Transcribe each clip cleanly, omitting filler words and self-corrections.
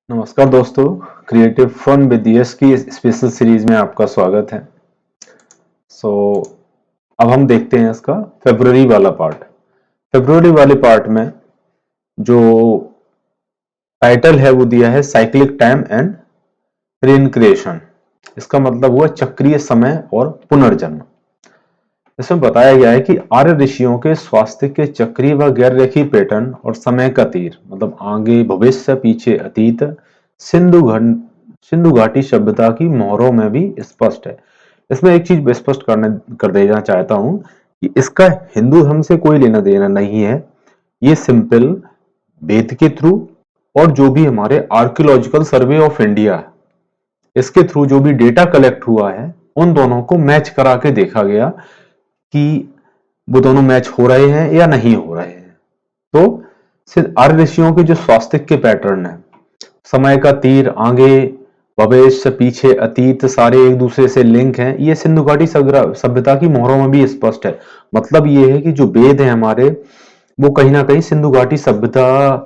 नमस्कार दोस्तों, creative fun with yes की स्पेशल सीरीज में आपका स्वागत है। सो अब हम देखते हैं इसका फरवरी वाला पार्ट। फरवरी वाले पार्ट में जो टाइटल है वो दिया है साइक्लिक टाइम एंड रीइनक्रिएशन। इसका मतलब हुआ चक्रीय समय और पुनर्जन्म। इसमें बताया गया है कि आर्य ऋषियों के स्वास्थ्य के चक्रीय व गैर रेखीय पैटर्न और समय का तीर मतलब आगे भविष्य पीछे अतीत सिंधु घाटी सभ्यता की मोहरों में भी स्पष्ट है। इसमें एक चीज स्पष्ट कर देना चाहता हूं कि इसका हिंदू धर्म से कोई लेना देना नहीं है। ये सिंपल वेद के थ्रू और जो भी हमारे आर्कियोलॉजिकल सर्वे ऑफ इंडिया इसके थ्रू जो भी डेटा कलेक्ट हुआ है उन दोनों को मैच करा के देखा गया कि वो दोनों मैच हो रहे हैं या नहीं हो रहे हैं। तो सिर्फ आर्य ऋषियों के जो स्वास्थ्य के पैटर्न है, समय का तीर आगे भविष्य पीछे अतीत सारे एक दूसरे से लिंक हैं, ये सिंधु घाटी सभ्यता की मोहरों में भी स्पष्ट है। मतलब ये है कि जो वेद है हमारे वो कहीं ना कहीं सिंधु घाटी सभ्यता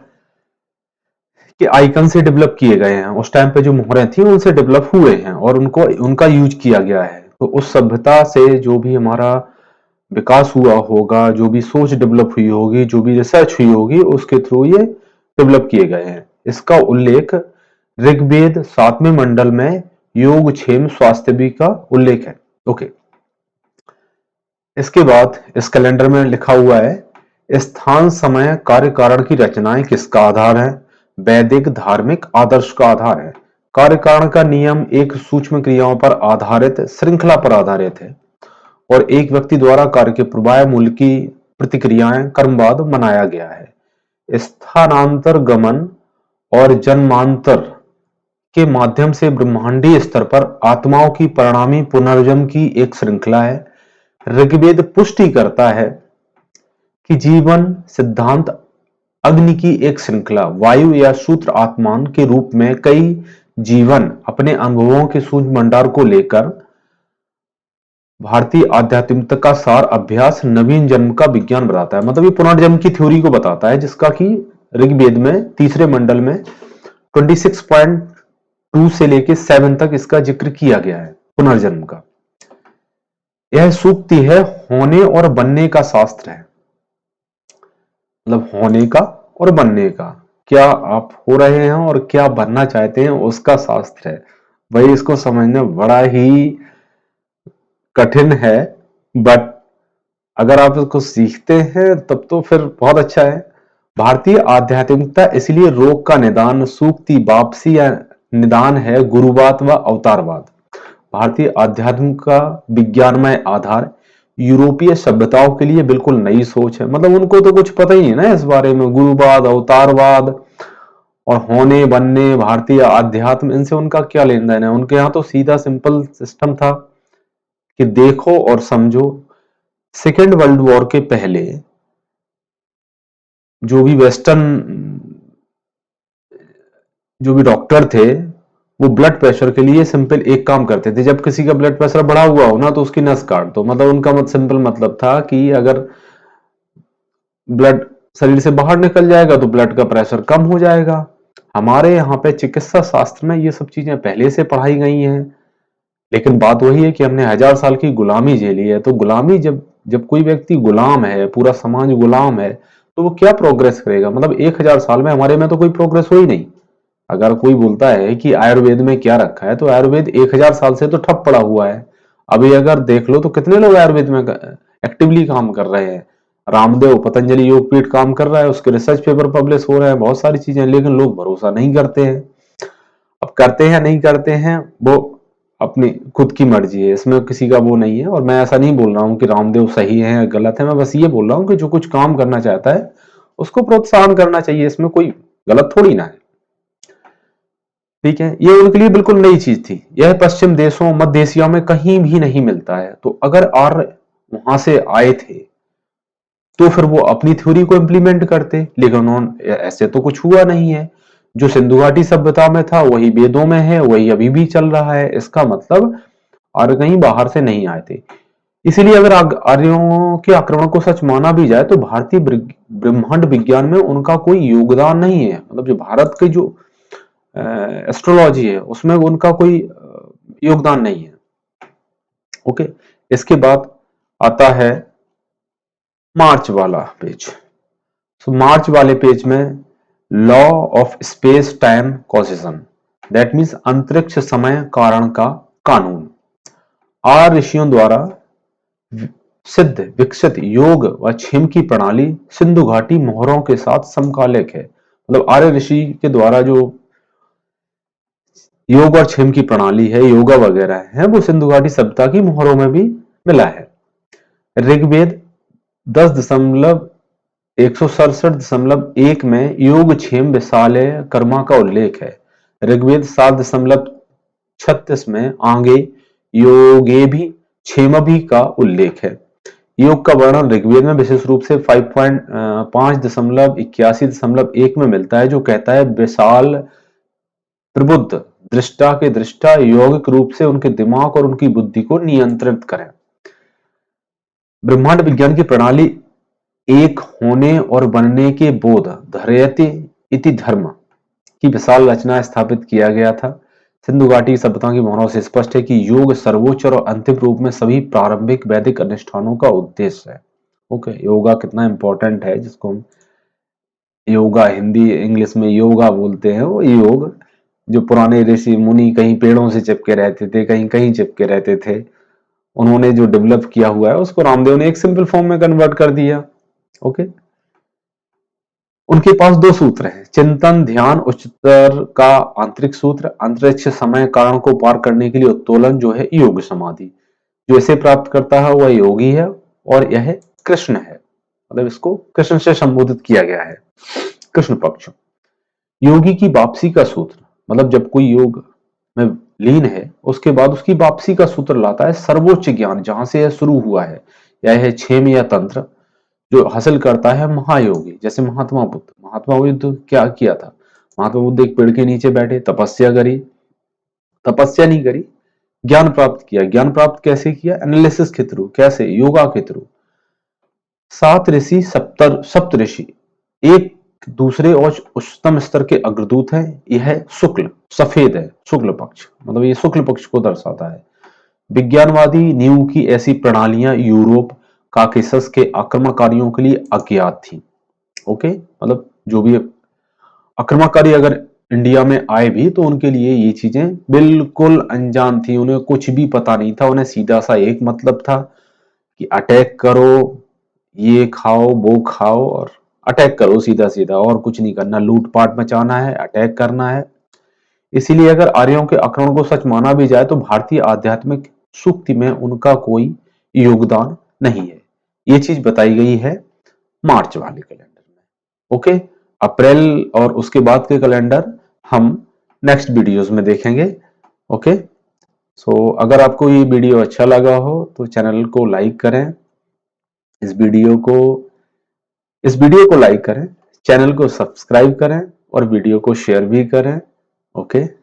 के आइकन से डेवलप किए गए हैं। उस टाइम पे जो मोहरें थी उनसे डेवलप हुए हैं और उनको उनका यूज किया गया है। तो उस सभ्यता से जो भी हमारा विकास हुआ होगा, जो भी सोच डेवलप हुई होगी, जो भी रिसर्च हुई होगी, उसके थ्रू ये डेवलप किए गए हैं। इसका उल्लेख ऋग्वेद 7वें मंडल में योग क्षेम स्वास्थ्य का उल्लेख है। ओके, इसके बाद इस कैलेंडर में लिखा हुआ है स्थान समय कार्य कारण की रचनाएं किसका आधार है? वैदिक धार्मिक आदर्श का आधार है। कार्य कारण का नियम एक सूक्ष्म क्रियाओं पर आधारित श्रृंखला पर आधारित है और एक व्यक्ति द्वारा कार्य के प्रवाह मूल्य की प्रतिक्रियाएं कर्मवाद मनाया गया है। स्थानांतर गमन और जन्मांतर के माध्यम से ब्रह्मांडीय स्तर पर आत्माओं की परिणामी पुनर्जन्म की एक श्रृंखला है। ऋग्वेद पुष्टि करता है कि जीवन सिद्धांत अग्नि की एक श्रृंखला वायु या सूत्र आत्मान के रूप में कई जीवन अपने अनुभवों के सूक्ष्म भंडार को लेकर भारतीय आध्यात्मिकता का सार अभ्यास नवीन जन्म का विज्ञान बताता है। मतलब ये पुनर्जन्म की थ्योरी को बताता है जिसका कि ऋग्वेद में तीसरे मंडल में 26.2 से लेके 7 तक इसका जिक्र किया गया है पुनर्जन्म का। यह सूक्ति है होने और बनने का शास्त्र है। मतलब होने का और बनने का, क्या आप हो रहे हैं और क्या बनना चाहते हैं उसका शास्त्र है। भाई इसको समझना बड़ा ही कठिन है, बट अगर आप इसको सीखते हैं तब तो फिर बहुत अच्छा है। भारतीय आध्यात्मिकता इसलिए रोग का निदान सूक्ति वापसी या निदान है गुरुवाद व अवतारवाद। भारतीय आध्यात्म का विज्ञानमय आधार यूरोपीय सभ्यताओं के लिए बिल्कुल नई सोच है। मतलब उनको तो कुछ पता ही नहीं ना इस बारे में, गुरुवाद अवतारवाद और होने बनने भारतीय आध्यात्म इनसे उनका क्या लेन देन है। उनके यहाँ तो सीधा सिंपल सिस्टम था कि देखो और समझो। सेकेंड वर्ल्ड वॉर के पहले जो भी वेस्टर्न जो भी डॉक्टर थे वो ब्लड प्रेशर के लिए सिंपल एक काम करते थे, जब किसी का ब्लड प्रेशर बढ़ा हुआ हो ना तो उसकी नस काट दो। मतलब उनका सिंपल मतलब था कि अगर ब्लड शरीर से बाहर निकल जाएगा तो ब्लड का प्रेशर कम हो जाएगा। हमारे यहाँ पे चिकित्सा शास्त्र में ये सब चीजें पहले से पढ़ाई गई हैं, लेकिन बात वही है कि हमने 1000 साल की गुलामी झेली है। तो गुलामी जब जब कोई व्यक्ति गुलाम है, पूरा समाज गुलाम है, तो वो क्या प्रोग्रेस करेगा? मतलब 1000 साल में हमारे में तो कोई प्रोग्रेस हुई नहीं। अगर कोई बोलता है कि आयुर्वेद में क्या रखा है, तो आयुर्वेद 1000 साल से तो ठप पड़ा हुआ है। अभी अगर देख लो तो कितने लोग आयुर्वेद में एक्टिवली काम कर रहे हैं। रामदेव पतंजलि योगपीठ काम कर रहा है, उसके रिसर्च पेपर पब्लिश हो रहे हैं, बहुत सारी चीजें, लेकिन लोग भरोसा नहीं करते हैं। अब करते हैं नहीं करते हैं वो अपनी खुद की मर्जी है, इसमें किसी का वो नहीं है। और मैं ऐसा नहीं बोल रहा हूँ कि रामदेव सही है या गलत है, मैं बस ये बोल रहा हूँ कि जो कुछ काम करना चाहता है उसको प्रोत्साहन करना चाहिए, इसमें कोई गलत थोड़ी ना है। ठीक है, ये उनके लिए बिल्कुल नई चीज थी। यह पश्चिम देशों मध्य एशिया में कहीं भी नहीं मिलता है। तो अगर आर्य वहां से आए थे तो फिर वो अपनी थ्योरी को इंप्लीमेंट करते, लेकिन उन्होंने ऐसे तो कुछ हुआ नहीं है। जो सिंधु घाटी सभ्यता में था वही वेदों में है, वही अभी भी चल रहा है। इसका मतलब आर्य कहीं बाहर से नहीं आए थे। इसीलिए अगर आर्यों के आक्रमण को सच माना भी जाए तो भारतीय ब्रह्मांड विज्ञान में उनका कोई योगदान नहीं है। मतलब जो भारत के जो एस्ट्रोलॉजी है उसमें उनका कोई योगदान नहीं है। ओके, इसके बाद आता है मार्च वाला पेज। सो मार्च वाले पेज में law of space time causation, that means अंतरिक्ष समय कारण का कानून। आर ऋषियों द्वारा सिद्ध विकसित योग व क्षेम की प्रणाली सिंधु घाटी मोहरों के साथ समकालिक है। मतलब आर्य ऋषि के द्वारा जो योग और क्षेम की प्रणाली है, योगा वगैरह है, वो सिंधु घाटी सभ्यता की मोहरों में भी मिला है। ऋग्वेद 10.167.1 में योग क्षेम विशालय कर्मा का उल्लेख है। ऋग्वेद 7.36 में आंगे योगे भी क्षेम भी का उल्लेख है। योग का वर्णन ऋग्वेद में विशेष रूप से 5.81.1 में मिलता है, जो कहता है विशाल प्रबुद्ध दृष्टा के दृष्टा यौगिक रूप से उनके दिमाग और उनकी बुद्धि को नियंत्रित करें। ब्रह्मांड विज्ञान की प्रणाली एक होने और बनने के बोध धैर्यते इति धर्म की विशाल रचना स्थापित किया गया था। सिंधु घाटी सभ्यता की मोहरों से स्पष्ट है कि योग सर्वोच्च और अंतिम रूप में सभी प्रारंभिक वैदिक अनुष्ठानों का उद्देश्य है। ओके, योगा कितना इंपॉर्टेंट है, जिसको हम योगा हिंदी इंग्लिश में योगा बोलते हैं, वो योग जो पुराने ऋषि मुनि कहीं पेड़ों से चिपके रहते थे, कहीं कहीं चिपके रहते थे, उन्होंने जो डेवलप किया हुआ है उसको रामदेव ने एक सिंपल फॉर्म में कन्वर्ट कर दिया। ओके, उनके पास दो सूत्र हैं, चिंतन ध्यान उच्चतर का आंतरिक सूत्र, अंतरिक्ष समय कारण को पार करने के लिए उत्तोलन जो है योग समाधि। जो इसे प्राप्त करता है वह योगी है और यह कृष्ण है। मतलब इसको कृष्ण से संबोधित किया गया है, कृष्ण पक्ष। योगी की वापसी का सूत्र, मतलब जब कोई योग में लीन है उसके बाद उसकी वापसी का सूत्र लाता है सर्वोच्च ज्ञान, जहां से यह शुरू हुआ है, यह है क्षेम या तंत्र, जो हासिल करता है महायोगी। जैसे महात्मा बुद्ध क्या किया था? महात्मा बुद्ध एक पेड़ के नीचे बैठे, तपस्या करी, तपस्या नहीं करी, ज्ञान प्राप्त किया। ज्ञान प्राप्त कैसे किया? एनालिसिस के थ्रू। कैसे? योगा के थ्रू। सात ऋषि सप्त ऋषि एक दूसरे और उच्चतम स्तर के अग्रदूत हैं। यह शुक्ल सफेद है, शुक्ल पक्ष, मतलब ये शुक्ल पक्ष को दर्शाता है। विज्ञानवादी नींव की ऐसी प्रणालियां यूरोप काकेशस के आक्रमणकारियों के लिए अज्ञात थी। ओके, मतलब जो भी आक्रमणकारी अगर इंडिया में आए भी तो उनके लिए ये चीजें बिल्कुल अनजान थी, उन्हें कुछ भी पता नहीं था। उन्हें सीधा सा एक मतलब था कि अटैक करो, ये खाओ वो खाओ और अटैक करो, सीधा सीधा, और कुछ नहीं करना, लूटपाट मचाना है, अटैक करना है। इसीलिए अगर आर्यों के आक्रमण को सच माना भी जाए तो भारतीय आध्यात्मिक सूक्ति में उनका कोई योगदान नहीं है। ये चीज बताई गई है मार्च वाले कैलेंडर में। ओके, अप्रैल और उसके बाद के कैलेंडर हम नेक्स्ट वीडियोस में देखेंगे। ओके, सो अगर आपको ये वीडियो अच्छा लगा हो तो चैनल को लाइक करें, इस वीडियो को लाइक करें, चैनल को सब्सक्राइब करें और वीडियो को शेयर भी करें। ओके।